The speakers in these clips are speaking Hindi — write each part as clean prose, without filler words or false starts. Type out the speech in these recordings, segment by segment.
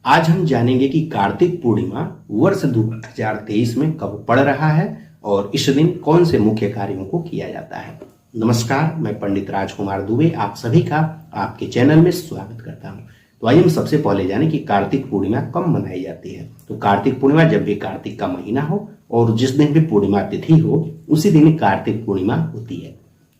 आज हम जानेंगे कि कार्तिक पूर्णिमा वर्ष 2023 में कब पड़ रहा है और इस दिन कौन से मुख्य कार्यों को किया जाता है। नमस्कार, मैं पंडित राजकुमार दुबे आप सभी का आपके चैनल में स्वागत करता हूं। तो आइए हम सबसे पहले जाने कि कार्तिक पूर्णिमा कब मनाई जाती है। तो कार्तिक पूर्णिमा जब भी कार्तिक का महीना हो और जिस दिन भी पूर्णिमा तिथि हो उसी दिन कार्तिक पूर्णिमा होती है।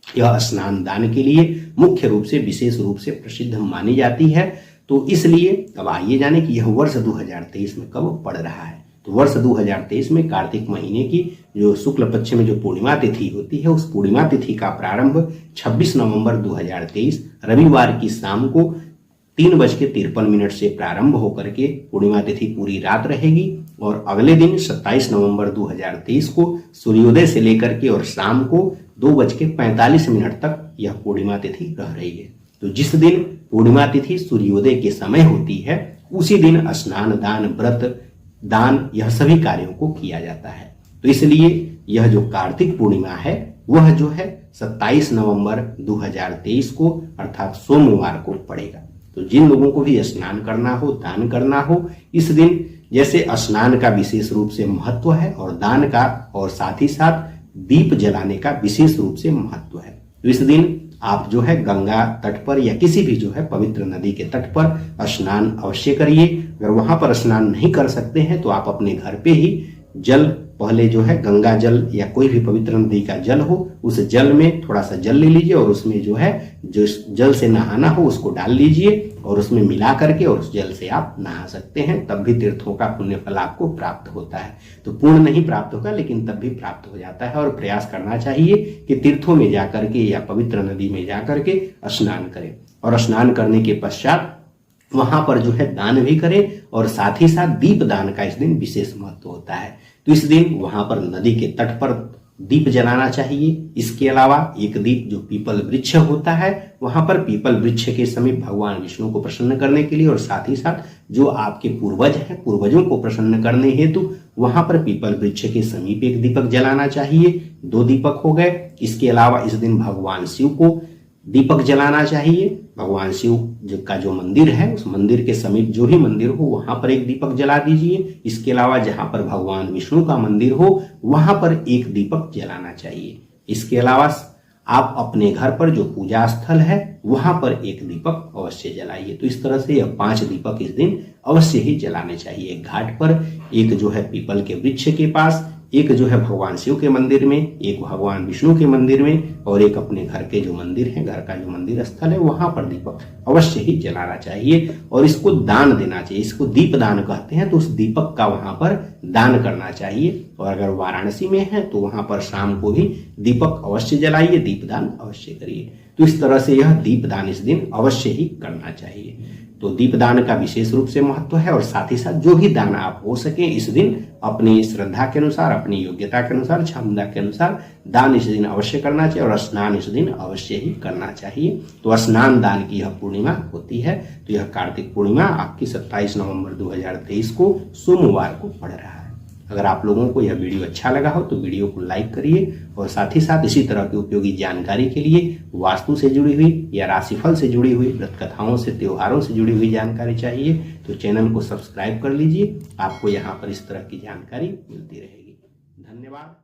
यह स्नान दान के लिए मुख्य रूप से विशेष रूप से प्रसिद्ध मानी जाती है। तो इसलिए अब आइए जाने कि यह वर्ष 2023 में कब पड़ रहा है। तो वर्ष 2023 में कार्तिक महीने की जो शुक्ल पक्ष में जो पूर्णिमा तिथि होती है उस पूर्णिमा तिथि का प्रारंभ 26 नवंबर 2023 रविवार की शाम को 3:53 से प्रारंभ होकर के पूर्णिमा तिथि पूरी रात रहेगी और अगले दिन 27 नवंबर 2023 को सूर्योदय से लेकर के और शाम को 2:45 तक यह पूर्णिमा तिथि रह रही है। तो जिस दिन पूर्णिमा तिथि सूर्योदय के समय होती है उसी दिन स्नान दान व्रत दान यह सभी कार्यों को किया जाता है। तो इसलिए यह जो कार्तिक पूर्णिमा है वह जो है 27 नवंबर 2023 को अर्थात सोमवार को पड़ेगा। तो जिन लोगों को भी स्नान करना हो दान करना हो इस दिन, जैसे स्नान का विशेष रूप से महत्व है और दान का और साथ ही साथ दीप जलाने का विशेष रूप से महत्व है। तो इस दिन आप जो है गंगा तट पर या किसी भी जो है पवित्र नदी के तट पर स्नान अवश्य करिए। अगर वहां पर स्नान नहीं कर सकते हैं तो आप अपने घर पे ही जल, पहले जो है गंगा जल या कोई भी पवित्र नदी का जल हो उस जल में थोड़ा सा जल ले लीजिए और उसमें जो है जो जल से नहाना हो उसको डाल लीजिए और उसमें मिला करके और उस जल से आप नहा सकते हैं। तब भी तीर्थों का पुण्य फल आपको प्राप्त होता है। तो पूर्ण नहीं प्राप्त होगा लेकिन तब भी प्राप्त हो जाता है और प्रयास करना चाहिए कि तीर्थों में जाकर के या पवित्र नदी में जाकर के स्नान करें और स्नान करने के पश्चात वहां पर जो है दान भी करें और साथ ही साथ दीप दान का इस दिन विशेष महत्व होता है। तो इस दिन वहां पर नदी के तट पर दीप जलाना चाहिए। इसके अलावा एक दीप जो पीपल वृक्ष होता है वहां पर पीपल वृक्ष के समीप भगवान विष्णु को प्रसन्न करने के लिए और साथ ही साथ जो आपके पूर्वज हैं पूर्वजों को प्रसन्न करने हेतु वहां पर पीपल वृक्ष के समीप एक दीपक जलाना चाहिए। 2 दीपक हो गए। इसके अलावा इस दिन भगवान शिव को दीपक जलाना चाहिए। भगवान शिव का जो मंदिर है उस मंदिर के समीप जो भी मंदिर हो वहां पर एक दीपक जला दीजिए। इसके अलावा जहां पर भगवान विष्णु का मंदिर हो वहां पर एक दीपक जलाना चाहिए। इसके अलावा आप अपने घर पर जो पूजा स्थल है वहां पर एक दीपक अवश्य जलाइए। तो इस तरह से यह 5 दीपक इस दिन अवश्य ही जलाने चाहिए। एक घाट पर, एक जो है पीपल के वृक्ष के पास, एक जो है भगवान शिव के मंदिर में, एक भगवान विष्णु के मंदिर में और एक अपने घर के जो मंदिर है, घर का जो मंदिर स्थल है वहां पर दीपक अवश्य ही जलाना चाहिए और इसको दान देना चाहिए। इसको दीप दान कहते हैं। तो उस दीपक का वहां पर दान करना चाहिए और अगर वाराणसी में है तो वहां पर शाम को भी दीपक अवश्य जलाइए, दीपदान अवश्य करिए। तो इस तरह से यह दीपदान इस दिन अवश्य ही करना चाहिए। तो दीपदान का विशेष रूप से महत्व है और साथ ही साथ जो भी दान आप हो सके इस दिन अपनी श्रद्धा के अनुसार, अपनी योग्यता के अनुसार, क्षमता के अनुसार दान इस दिन अवश्य करना चाहिए और स्नान इस दिन अवश्य ही करना चाहिए। तो स्नान दान की यह पूर्णिमा होती है। तो यह कार्तिक पूर्णिमा आपकी 27 नवंबर 2023 को सोमवार को पड़ रहा है। अगर आप लोगों को यह वीडियो अच्छा लगा हो तो वीडियो को लाइक करिए और साथ ही साथ इसी तरह की उपयोगी जानकारी के लिए वास्तु से जुड़ी हुई या राशिफल से जुड़ी हुई, व्रत कथाओं से, त्योहारों से जुड़ी हुई जानकारी चाहिए तो चैनल को सब्सक्राइब कर लीजिए। आपको यहाँ पर इस तरह की जानकारी मिलती रहेगी। धन्यवाद।